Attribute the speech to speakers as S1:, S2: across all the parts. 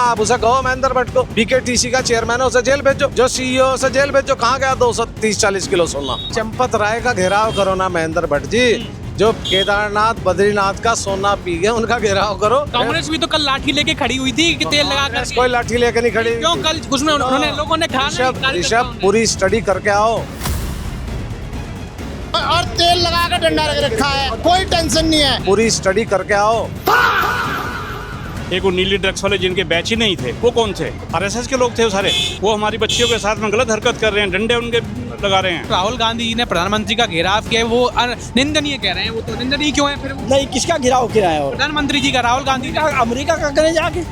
S1: आप उसे कहो महेंद्र भट्ट को, बीकेटीसी का चेयरमैन है, उसे जेल भेजो, जो सीईओ उसे जेल भेजो। कहाँ गया 230-40 किलो सोना? चंपत राय का घेराव करो ना महेंद्र भट्ट जी। जो केदारनाथ बद्रीनाथ का सोना पी गए उनका घेराव करो।
S2: कांग्रेस भी तो कल लाठी लेके खड़ी हुई थी कि तेल लगा कर,
S1: कोई लाठी लेके नहीं खड़ी।
S2: क्यों? कल उसमें उन्होंने लोगों ने कहा
S1: ऋषभ पूरी स्टडी करके आओ।
S3: और तेल लगा कर डंडा रख रखा है, कोई टेंशन नहीं है।
S1: पूरी स्टडी करके आओ।
S4: एक वो नीली ड्रग्स वाले जिनके बैच ही नहीं थे, वो कौन थे? आरएसएस के लोग थे वो सारे। वो हमारी बच्चियों के साथ में गलत हरकत कर रहे हैं, डंडे उनके लगा रहे हैं।
S2: राहुल गांधी जी ने प्रधानमंत्री का घेराव किया है, वो निंदनीय कह रहे हैं। वो तो निंदनीय क्यों है फिर?
S5: नहीं, किसका घेराव किया है? और
S2: प्रधानमंत्री जी का, राहुल गांधी का।
S5: अमेरिका का करें जाके?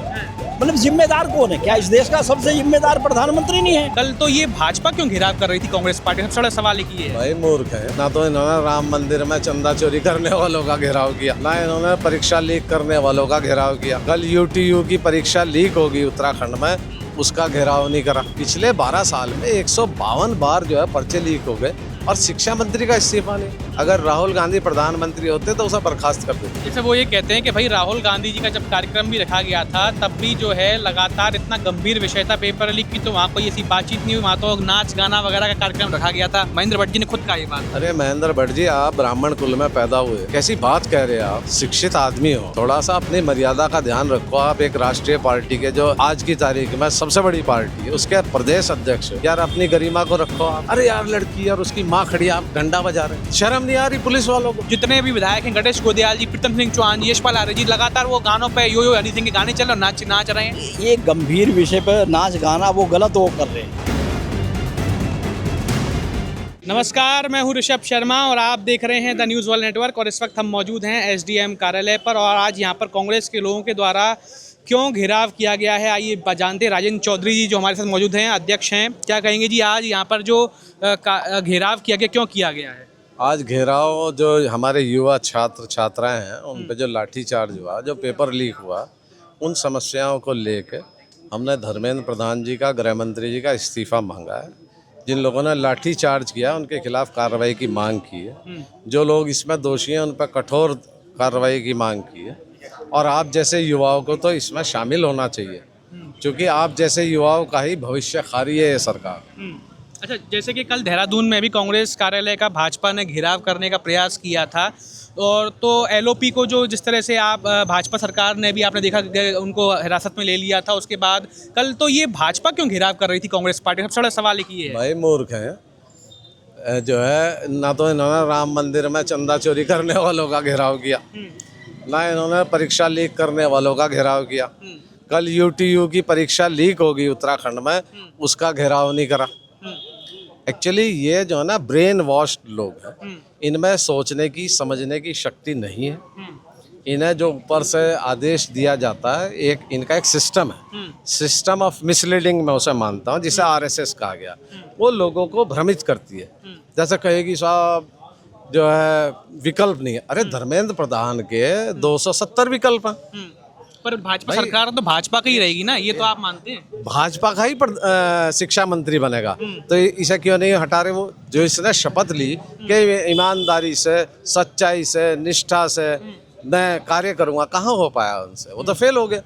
S5: मतलब जिम्मेदार कौन है? क्या इस देश का सबसे जिम्मेदार प्रधानमंत्री नहीं है?
S2: कल तो ये भाजपा क्यों घेराव कर रही थी कांग्रेस पार्टी? सबसे बड़ा सवाल एक ये है।
S1: भाई मूर्ख है ना। तो इन्होंने राम मंदिर में चंदा चोरी करने वालों का घेराव किया, ना इन्होंने परीक्षा लीक करने वालों का घेराव किया। कल यूटीयू की परीक्षा लीक होगी उत्तराखंड में, उसका घेराव नहीं करा। पिछले 12 साल में 152 बार जो है पर्चे लीक हो गए और शिक्षा मंत्री का इस्तीफा नहीं। अगर राहुल गांधी प्रधानमंत्री होते तो उसे बर्खास्त कर देते।
S2: जैसे वो ये कहते हैं कि भाई राहुल गांधी जी का जब कार्यक्रम भी रखा गया था तब भी जो है लगातार इतना गंभीर विषय था पेपर लीक की, तो वहाँ कोई ऐसी बातचीत नहीं हुई, वहाँ तो नाच गाना वगैरह का कार्यक्रम रखा गया था। महेंद्र भट्ट जी ने खुद कहा ये बात।
S1: अरे महेंद्र भट्ट जी, आप ब्राह्मण कुल में पैदा हुए, कैसी बात कह रहे हैं आप? शिक्षित आदमी हो, थोड़ा सा अपनी मर्यादा का ध्यान रखो। आप एक राष्ट्रीय पार्टी के, जो आज की तारीख में सबसे बड़ी पार्टी है, उसके प्रदेश अध्यक्ष यार, अपनी गरिमा को रखो आप। अरे यार, लड़की और उसकी माँ खड़ी, आप घंटा बजा रहे हैं, शर्म नहीं आ रही पुलिस वालों को?
S2: जितने भी विधायक हैं, गणेश गोदियाल जी, प्रीतम सिंह चौहान, यशपाल आर्य जी, लगातार वो गानों पे यो हनी सिंह के गाने चल रहे, नाच रहे हैं।
S5: ये गंभीर विषय पर नाच गाना वो गलत वो कर रहे हैं।
S2: नमस्कार, मैं हूं ऋषभ शर्मा और आप देख रहे हैं द न्यूज़ वर्ल्ड नेटवर्क। और इस वक्त हम मौजूद हैं एसडीएम कार्यालय पर और आज यहां पर कांग्रेस के लोगों के द्वारा क्यों घेराव किया गया है, आइए जानते हैं। राजेंद्र चौधरी जी जो हमारे साथ मौजूद हैं, अध्यक्ष हैं, क्या कहेंगे जी? आज यहाँ पर जो घेराव किया गया, क्यों किया गया है?
S1: आज घेराव जो हमारे युवा छात्र छात्राएं हैं उन पे जो लाठीचार्ज हुआ, जो पेपर लीक हुआ, उन समस्याओं को लेके हमने धर्मेंद्र प्रधान जी का, गृह मंत्री जी का इस्तीफा मांगा है। जिन लोगों ने लाठीचार्ज किया उनके खिलाफ कार्रवाई की मांग की है। जो लोग इसमें दोषी हैं उन पर कठोर कार्रवाई की मांग की है। और आप जैसे युवाओं को तो इसमें शामिल होना चाहिए, क्योंकि आप जैसे युवाओं का ही भविष्य खारी है ये सरकार।
S2: अच्छा, जैसे कि कल देहरादून में भी कांग्रेस कार्यालय का भाजपा ने घेराव करने का प्रयास किया था, और तो एलओपी को जो जिस तरह से आप भाजपा सरकार ने भी, आपने देखा कि उनको हिरासत में ले लिया था, उसके बाद कल तो ये भाजपा क्यों घेराव कर रही थी कांग्रेस पार्टी? सबसे बड़ा सवाल एक ये है।
S1: भाई मूर्ख है जो है ना। तो इन्होंने राम मंदिर में चंदा चोरी करने वालों का घेराव किया, ना इन्होंने परीक्षा लीक करने वालों का घेराव किया। कल यूटीयू की परीक्षा लीक होगी उत्तराखंड में, उसका घेराव नहीं करा। एक्चुअली ये जो है ना, ब्रेन वॉश्ड लोग हैं, इनमें सोचने की, समझने की शक्ति नहीं है। इन्हें जो ऊपर से आदेश दिया जाता है, इनका एक सिस्टम है, सिस्टम ऑफ मिसलीडिंग मैं उसे मानता हूँ, जिसे आरएसएस कहा गया। वो लोगों को भ्रमित करती है। जैसे कहेगी साहब जो है विकल्प नहीं है। अरे धर्मेंद्र प्रधान के 270 विकल्प हैं।
S2: पर भाजपा सरकार तो भाजपा की ही रहेगी ना, ये तो आप मानते हैं?
S1: भाजपा का ही शिक्षा मंत्री बनेगा, तो इसे क्यों नहीं हटा रहे? वो जो इसने शपथ ली कि ईमानदारी से, सच्चाई से, निष्ठा से मैं कार्य करूंगा, कहाँ हो पाया उनसे? वो तो फेल हो गए।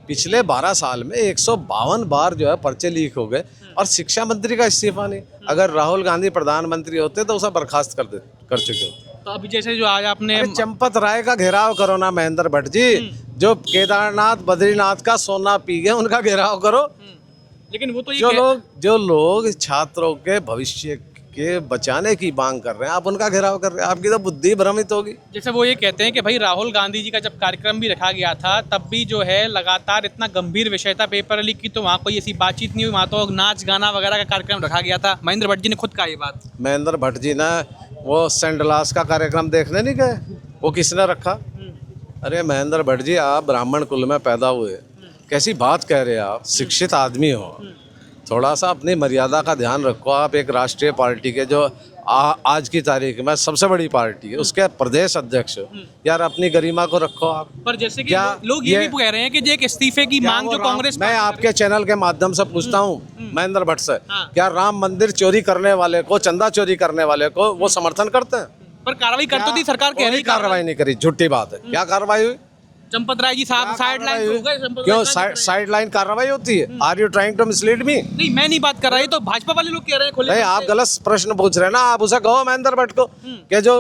S1: पिछले 12 साल में 152 बार जो है पर्चे लीक हो गए और शिक्षा मंत्री का इस्तीफा नहीं। अगर राहुल गांधी प्रधानमंत्री होते तो उसे बर्खास्त कर चुके होते।
S2: तो अभी जैसे जो आज आपने
S1: चंपत राय का घेराव करो ना महेंद्र भट्ट जी। जो केदारनाथ बद्रीनाथ का सोना पी गए उनका घेराव करो।
S2: लेकिन वो तो
S1: जो लोग छात्रों के भविष्य के बचाने की मांग कर रहे हैं, आप उनका घेराव कर रहे हैं। आपकी तो बुद्धि भ्रमित होगी।
S2: जैसे वो ये कहते हैं कि भाई राहुल गांधी जी का जब कार्यक्रम भी रखा गया था तब भी जो है लगातार इतना गंभीर विषय था पेपर लीक की, तो वहाँ कोई ऐसी बातचीत नहीं हुई, वहाँ तो नाच गाना वगैरह का कार्यक्रम रखा गया था। महेंद्र भट्ट जी ने खुद कहा ये बात।
S1: महेंद्र भट्ट जी ने वो सेंट लास का कार्यक्रम देखने नहीं गए? वो किसने रखा? अरे महेंद्र भट्ट जी, आप ब्राह्मण कुल में पैदा हुए, कैसी बात कह रहे हैं आप? शिक्षित आदमी हो, थोड़ा सा अपनी मर्यादा का ध्यान रखो। आप एक राष्ट्रीय पार्टी के, जो आज की तारीख में सबसे बड़ी पार्टी है, उसके प्रदेश अध्यक्ष यार, अपनी गरिमा को रखो आप।
S2: पर जैसे कि लोग ये भी कह रहे हैं कि एक इस्तीफे की मांग जो कांग्रेस,
S1: मैं आपके चैनल के माध्यम से पूछता हूँ महेंद्र भट्ट से, क्या राम मंदिर चोरी करने वाले को, चंदा चोरी करने वाले को वो समर्थन करते हैं?
S2: पर कार्रवाई करती थी सरकार, कह रही
S1: कार्रवाई नहीं करी, झूठी बात है। क्या कार्रवाई हुई?
S2: चंपत राय जी साहब साइड लाइन हो गए, चंपत
S1: क्यों
S2: राय
S1: साइड लाइन कार्रवाई होती है? Are you trying to mislead me?
S2: नहीं, मैं नहीं बात कर रहा, ये तो भाजपा वाले लोग कह रहे हैं खुले
S1: नहीं,
S2: मन
S1: आप
S2: से।
S1: गलत प्रश्न पूछ रहे हैं ना। आप उसे कहो महेंद्र भट्ट को कि जो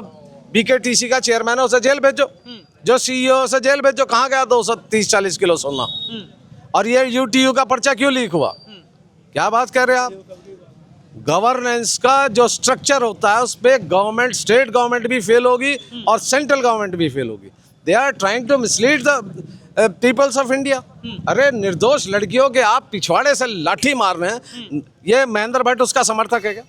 S1: बीकेटीसी का चेयरमैन है उसे जेल भेजो, जो सीईओ उसे जेल भेजो। कहाँ गया 230-40 किलो सोना? और ये यूटीयू का पर्चा क्यों लीक हुआ? क्या बात कर रहे हैं आप? गवर्नेंस का जो स्ट्रक्चर होता है उस पे गवर्नमेंट, स्टेट गवर्नमेंट भी फेल होगी और सेंट्रल गवर्नमेंट भी फेल होगी। They are trying to mislead the peoples of India. अरे निर्दोष लड़कियों के आप पिछवाड़े से लाठी मार रहे हैं, ये महेंद्र भट्ट उसका समर्थक है क्या?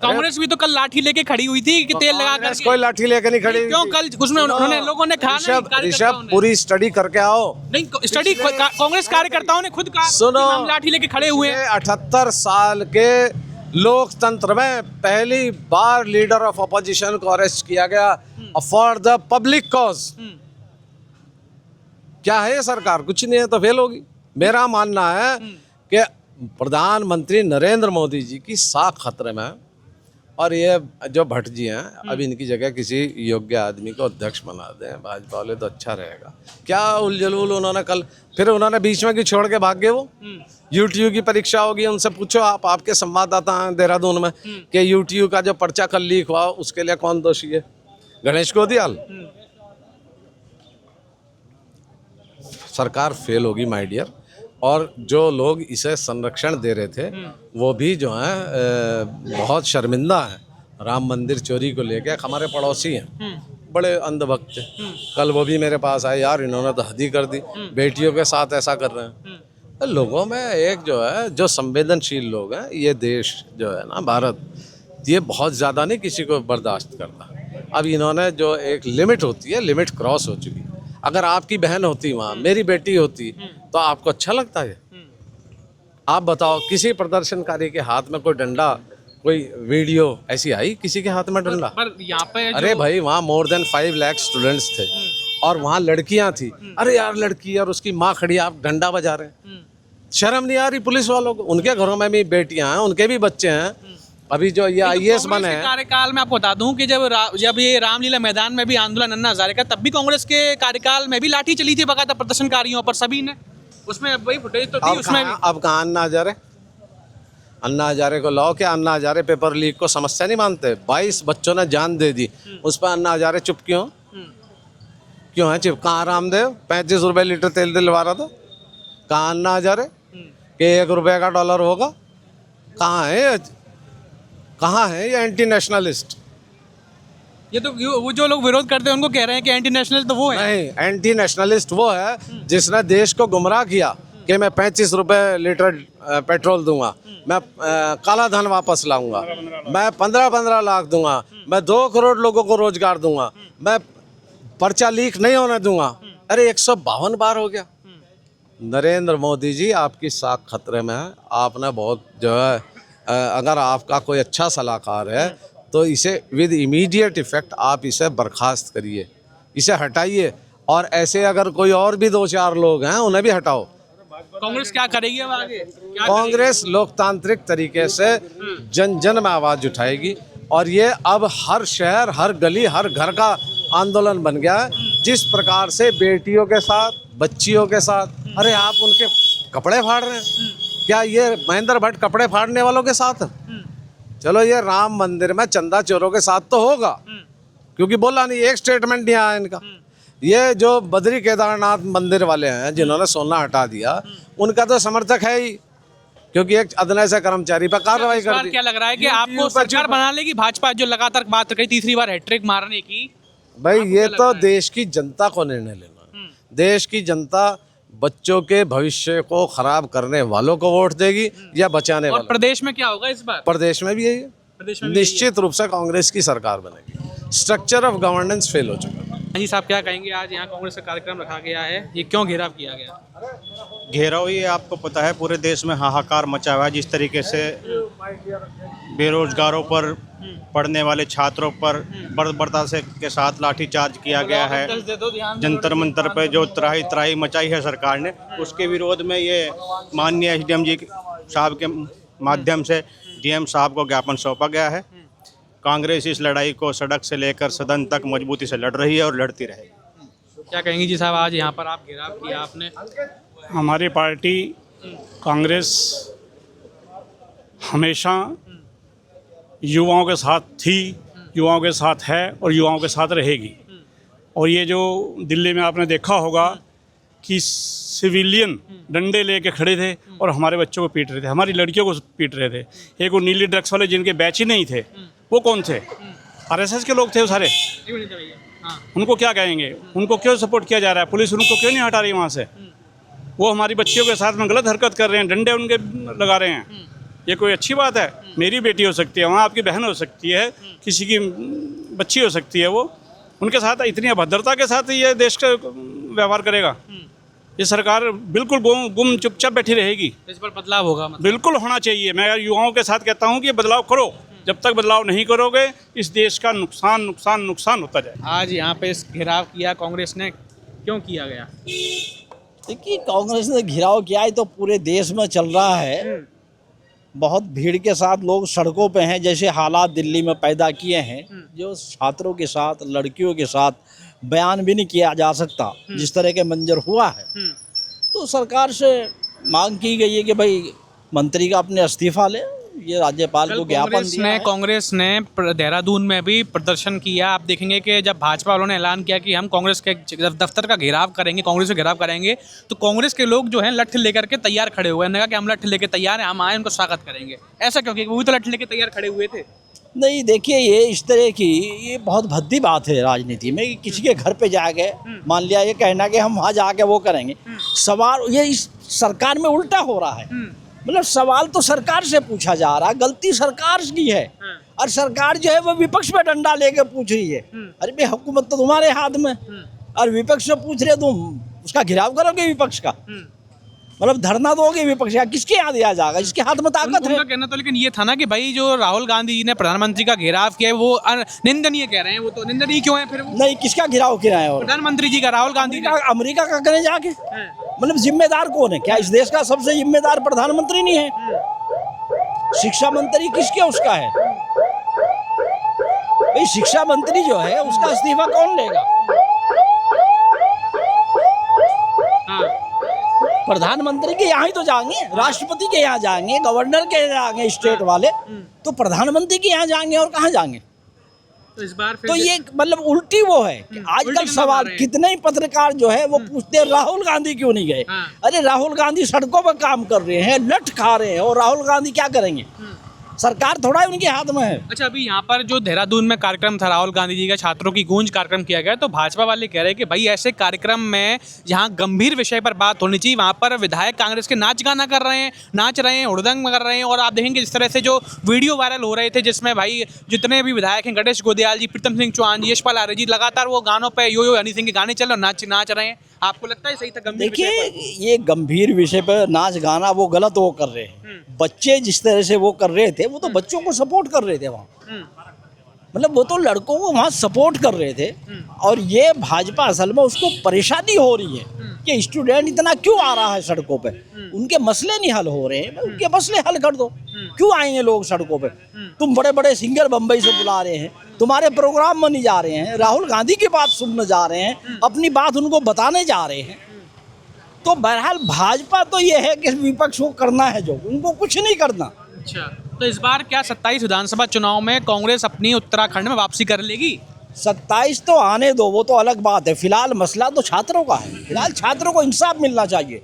S2: कांग्रेस भी तो कल लाठी लेके खड़ी हुई थी कि तेल लगा
S1: कांग्रेस
S2: करके।
S1: कोई लाठी लेकर नहीं खड़ी हुई
S2: क्यों?
S1: थी।
S2: कल उसमें उन्होंने लोगों ने कहा
S1: ऋषभ पूरी स्टडी करके आओ।
S2: नहीं, स्टडी कांग्रेस कार्यकर्ताओं ने खुद कहा
S1: सुनो,
S2: कि हम लाठी लेके खड़े हुए हैं।
S1: 78 साल के लोकतंत्र में पहली बार लीडर ऑफ अपोजिशन को अरेस्ट किया गया फॉर द पब्लिक कॉज। क्या है ये सरकार? कुछ नहीं है तो फेल होगी। मेरा मानना है कि प्रधानमंत्री नरेंद्र मोदी जी की साख खतरे में है और ये जो भट्ट जी हैं, अब इनकी जगह किसी योग्य आदमी को अध्यक्ष बना दें भाजपा वाले तो अच्छा रहेगा। क्या उलझुल उन्होंने कल, फिर उन्होंने बीच में क्यों छोड़ के भाग गए? वो यूटीयू की परीक्षा होगी, उनसे पूछो आप, आपके संवाददाता हैं देहरादून में, कि यूटीयू का जो पर्चा कल लीक हुआ उसके लिए कौन दोषी है? गणेश गोदियाल। सरकार फेल होगी माय डियर, और जो लोग इसे संरक्षण दे रहे थे वो भी जो हैं बहुत शर्मिंदा हैं। राम मंदिर चोरी को लेकर हमारे पड़ोसी हैं, बड़े अंधभक्त हैं। कल वो भी मेरे पास आए, यार इन्होंने तो हद ही कर दी, बेटियों के साथ ऐसा कर रहे हैं। तो लोगों में एक जो है, जो संवेदनशील लोग हैं, ये देश जो है ना भारत, ये बहुत ज़्यादा नहीं किसी को बर्दाश्त करता। अब इन्होंने जो एक लिमिट होती है, लिमिट क्रॉस हो चुकी। अगर आपकी बहन होती वहाँ, मेरी बेटी होती, तो आपको अच्छा लगता है? आप बताओ, किसी प्रदर्शनकारी के हाथ में कोई डंडा, कोई वीडियो ऐसी आई किसी के हाथ में डंडा?
S2: पर यहाँ पे
S1: अरे भाई, वहाँ मोर देन 5 लाख स्टूडेंट्स थे और वहाँ लड़कियाँ थी। अरे यार, लड़की और उसकी माँ खड़ी, आप डंडा बजा रहे हैं। शर्म नहीं आ रही पुलिस वालों को? उनके घरों में भी बेटियां हैं, उनके भी बच्चे हैं। अभी जो ये आईएएस बने हैं,
S2: कार्यकाल में आपको बता दूं कि जब ये रामलीला मैदान में भी आंदोलन अन्ना हजारे का, तब भी कांग्रेस के कार्यकाल में भी लाठी चली थी बकायदा प्रदर्शनकारियों पर, सभी ने। उसमें वही फुटेज तो थी उसमें भी।
S1: अब कहाँ अन्ना हजारे? अन्ना हजारे को लाओ। क्या अन्ना हजारे पेपर लीक को समस्या नहीं मानते? 22 बच्चों ने जान दे दी, उस पर अन्ना हजारे चुप क्यों क्यों है? चुप कहाँ? रामदेव 35 रुपए लीटर तेल दिलवा रहा था, कहाँ अन्ना हजारे? कि 1 रुपये का डॉलर होगा? कहाँ है? कहाँ है ये एंटी नेशनलिस्ट?
S2: ये तो वो जो लोग विरोध करते हैं उनको कह रहे हैं कि एंटी नेशनल तो वो है।
S1: नहीं, एंटी नेशनलिस्ट वो है जिसने देश को गुमराह किया कि मैं 35 रुपए लीटर पेट्रोल दूंगा, मैं काला धन वापस लाऊंगा, मैं 15-15 लाख दूंगा, मैं 2 करोड़ लोगों को रोजगार दूंगा, मैं पर्चा लीक नहीं होने दूंगा। अरे 152 बार हो गया। नरेंद्र मोदी जी, आपकी साख खतरे में है। आपने बहुत जो है, अगर आपका कोई अच्छा सलाहकार है तो इसे विद इमीडिएट इफेक्ट आप इसे बर्खास्त करिए, इसे हटाइए, और ऐसे अगर कोई और भी 2-4 लोग हैं उन्हें भी हटाओ।
S2: कांग्रेस क्या करेगी अब आगे?
S1: कांग्रेस लोकतांत्रिक तरीके से जन जन में आवाज़ उठाएगी, और ये अब हर शहर, हर गली, हर घर का आंदोलन बन गया है। जिस प्रकार से बेटियों के साथ, बच्चियों के साथ, अरे आप उनके कपड़े फाड़ रहे हैं, क्या ये महेंद्र भट्ट कपड़े फाड़ने वालों के साथ? चलो, ये राम मंदिर में चंदा चोरों के साथ तो होगा, क्योंकि बोला नहीं, एक स्टेटमेंट नहीं आया इनका। ये जो बद्री केदारनाथ मंदिर वाले हैं जिन्होंने सोना हटा दिया, उनका तो समर्थक है ही, क्योंकि एक अदना से कर्मचारी पर कार्रवाई कर दी।
S2: क्या लग रहा है कि आपको सरकार बना लेगी भाजपा, जो लगातार बात कर रही, तीसरी बार हैट्रिक मारने की?
S1: भाई, ये तो देश की जनता को निर्णय लेना है। देश की जनता बच्चों के भविष्य को खराब करने वालों को वोट देगी या बचाने वालों?
S2: प्रदेश में क्या होगा इस बार?
S1: प्रदेश में भी यही है। निश्चित रूप से कांग्रेस की सरकार बनेगी। स्ट्रक्चर ऑफ गवर्नेंस फेल हो चुका है।
S2: जी साहब, क्या कहेंगे? आज यहाँ कांग्रेस का कार्यक्रम रखा गया है, ये क्यों घेराव किया गया?
S6: घेराव ये आपको पता है, पूरे देश में हाहाकार मचा हुआ है। जिस तरीके से बेरोजगारों पर, पढ़ने वाले छात्रों पर बर्बरता से के साथ लाठीचार्ज किया गया है। जंतर मंतर पे जो त्राही त्राही मचाई है सरकार ने, उसके विरोध में ये माननीय एसडीएम जी साहब के माध्यम से डीएम साहब को ज्ञापन सौंपा गया है। कांग्रेस इस लड़ाई को सड़क से लेकर सदन तक मजबूती से लड़ रही है और लड़ती रहेगी।
S2: क्या कहेंगे जी साहब, आज यहाँ पर आप घेराव किया आपने?
S4: हमारी पार्टी कांग्रेस हमेशा युवाओं के साथ थी, युवाओं के साथ है और युवाओं के साथ रहेगी। और ये जो दिल्ली में आपने देखा होगा कि सिविलियन डंडे लेके खड़े थे और हमारे बच्चों को पीट रहे थे, हमारी लड़कियों को पीट रहे थे। एक वो नीली ड्रग्स वाले जिनके बैच ही नहीं थे, वो कौन थे? आरएसएस के लोग थे वो सारे। उनको क्या कहेंगे? उनको क्यों सपोर्ट किया जा रहा है? पुलिस उनको क्यों नहीं हटा रही वहाँ से? वो हमारी बच्चियों के साथ में गलत हरकत कर रहे हैं, डंडे उनके लगा रहे हैं। ये कोई अच्छी बात है? मेरी बेटी हो सकती है, वहाँ आपकी बहन हो सकती है, किसी की बच्ची हो सकती है, वो उनके साथ इतनी अभद्रता के साथ ये देश का व्यवहार करेगा? ये सरकार बिल्कुल गुम चुपचाप बैठी रहेगी।
S2: इस पर बदलाव होगा मतलब?
S4: बिल्कुल होना चाहिए। मैं युवाओं के साथ कहता हूँ कि ये बदलाव करो। जब तक बदलाव नहीं करोगे इस देश का नुकसान नुकसान नुकसान होता जाए।
S2: आज यहाँ पे इस घेराव किया कांग्रेस ने, क्यों किया गया?
S5: देखिए, कांग्रेस ने घिराव किया है तो पूरे देश में चल रहा है। बहुत भीड़ के साथ लोग सड़कों पे हैं, जैसे हालात दिल्ली में पैदा किए हैं, जो छात्रों के साथ, लड़कियों के साथ बयान भी नहीं किया जा सकता, जिस तरह के मंजर हुआ है। तो सरकार से मांग की गई है कि भाई मंत्री का अपने इस्तीफा ले। ये राज्यपाल को ज्ञापन दिया है।
S2: कांग्रेस ने देहरादून में भी प्रदर्शन किया। आप देखेंगे कि जब भाजपा वालों ने ऐलान किया कि हम कांग्रेस के दफ्तर का घेराव करेंगे, कांग्रेस का घेराव करेंगे, तो कांग्रेस के लोग जो हैं लठ लेकर के तैयार खड़े हुए हैं। उन्होंने कहा कि हम लठ लेके तैयार हैं, हम आए उनको स्वागत करेंगे। ऐसा क्योंकि वो भी तो लठ लेके तैयार खड़े हुए थे।
S5: नहीं, देखिए, ये इस तरह की ये बहुत भद्दी बात है राजनीति में कि किसी के घर पे जाके मान लिया ये कहना कि हम वहाँ जाके वो करेंगे। सवाल ये इस सरकार में उल्टा हो रहा है। मतलब सवाल तो सरकार से पूछा जा रहा है, गलती सरकार की है। और सरकार जो है वो विपक्ष पे डंडा लेके पूछ रही है। अरे भाई, हुकूमत तो तुम्हारे हाथ में, और विपक्ष से पूछ रहे तुम उसका घिराव करोगे विपक्ष का? मतलब धरना दोगे विपक्ष का? किसके यहाँ दिया जाएगा? जिसके हाथ में ताकत है।
S2: उनका कहना तो लेकिन ये था ना कि भाई जो राहुल गांधी जी ने प्रधानमंत्री का घेराव किया है वो निंदनीय कह रहे हैं। वो तो निंदनीय क्यों है फिर?
S5: नहीं, किसका घिराव किया है? और
S2: प्रधानमंत्री जी का, राहुल गांधी का।
S5: अमेरिका का करें जाके? मतलब जिम्मेदार कौन है? क्या इस देश का सबसे जिम्मेदार प्रधानमंत्री नहीं है? शिक्षा मंत्री किसके उसका है भाई? शिक्षा मंत्री जो है उसका इस्तीफा कौन लेगा? प्रधानमंत्री के यहाँ ही तो जाएंगे, राष्ट्रपति के यहाँ जाएंगे, गवर्नर के यहाँ जाएंगे स्टेट वाले, तो प्रधानमंत्री के यहाँ जाएंगे और कहाँ जाएंगे?
S2: तो इस बार फिर
S5: तो ये मतलब उल्टी वो है कि आजकल सवाल कितने ही पत्रकार जो है वो पूछते हैं राहुल गांधी क्यों नहीं गए? अरे राहुल गांधी सड़कों पर काम कर रहे हैं, लठ खा रहे हैं, और राहुल गांधी क्या करेंगे? सरकार थोड़ा ही उनके हाथ में है।
S2: अच्छा, अभी यहाँ पर जो देहरादून में कार्यक्रम था राहुल गांधी जी का, छात्रों की गूंज कार्यक्रम किया गया, तो भाजपा वाले कह रहे हैं कि भाई ऐसे कार्यक्रम में जहाँ गंभीर विषय पर बात होनी चाहिए वहाँ पर विधायक कांग्रेस के नाच गाना कर रहे हैं, नाच रहे हैं, हुड़दंग कर रहे हैं। और आप देखेंगे जिस तरह से जो वीडियो वायरल हो रहे थे जिसमें भाई जितने भी विधायक हैं, गणेश गोदयाल जी, प्रीतम सिंह चौहान जी, यशपाल आर्य जी, लगातार वो गानों पर यो हनी सिंह के गाने चल रहे और नाच रहे हैं। आपको लगता है सही था? गंभीर
S5: देखिए, ये गंभीर विषय पर नाच गाना वो गलत वो कर रहे हैं। बच्चे जिस तरह से वो कर रहे थे वो तो बच्चों को सपोर्ट कर रहे थे वहाँ। मतलब वो तो लड़कों को वहाँ सपोर्ट कर रहे थे। और ये भाजपा असल में उसको परेशानी हो रही है कि स्टूडेंट इतना क्यों आ रहा है सड़कों पे? उनके मसले नहीं हल हो रहे हैं, उनके मसले हल कर दो। क्यों आएंगे लोग सड़कों पे? तुम बड़े बड़े सिंगर बम्बई से बुला रहे हैं, तुम्हारे प्रोग्राम में नहीं जा रहे हैं, राहुल गांधी की बात सुनने जा रहे हैं, अपनी बात उनको बताने जा रहे हैं। तो बहरहाल भाजपा तो ये है कि विपक्ष को करना है जो, उनको कुछ नहीं करना।
S2: अच्छा, तो इस बार क्या 27 विधानसभा चुनाव में कांग्रेस अपनी उत्तराखंड में वापसी कर लेगी?
S5: 27 तो आने दो, वो तो अलग बात है। फिलहाल मसला तो छात्रों का है। फिलहाल छात्रों को इंसाफ मिलना चाहिए।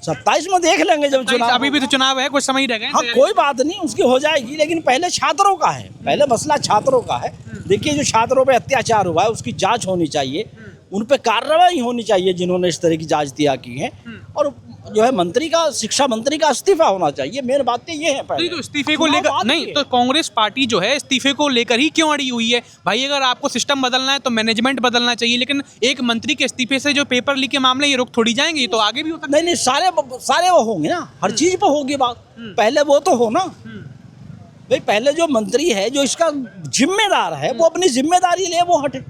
S5: 27 में देख लेंगे जब चुनाव।
S2: अभी भी तो चुनाव है, कुछ समय ही रह गए।
S5: हाँ, कोई बात नहीं, उसकी हो जाएगी, लेकिन पहले छात्रों का है। पहले मसला छात्रों का है। देखिए, जो छात्रों पे अत्याचार हुआ है उसकी जांच होनी चाहिए, उन पे कार्रवाई होनी चाहिए जिन्होंने इस तरह की जांच की है। और जो है मंत्री का, शिक्षा मंत्री का इस्तीफा होना चाहिए। मेन बातें ये है।
S2: तो इस्तीफे को लेकर नहीं, तो कांग्रेस पार्टी जो है इस्तीफे को लेकर ही क्यों अड़ी हुई है? भाई अगर आपको सिस्टम बदलना है तो मैनेजमेंट बदलना चाहिए, लेकिन एक मंत्री के इस्तीफे से जो पेपर लीक के मामले ये रुक थोड़ी जाएंगे, तो आगे भी हो सकता है।
S5: नहीं, सारे वो होंगे ना, हर चीज पे होगी बात। पहले वो तो हो ना भाई, पहले जो मंत्री है जो इसका जिम्मेदार है वो अपनी जिम्मेदारी ले, वो हटे।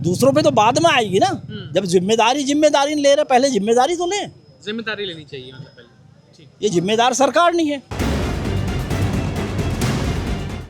S5: दूसरों पे तो बाद में आएगी ना। जब जिम्मेदारी ले रहे, पहले जिम्मेदारी तो ले।
S2: जिम्मेदारी लेनी चाहिए मतलब पहले।
S5: ये जिम्मेदार सरकार नहीं है।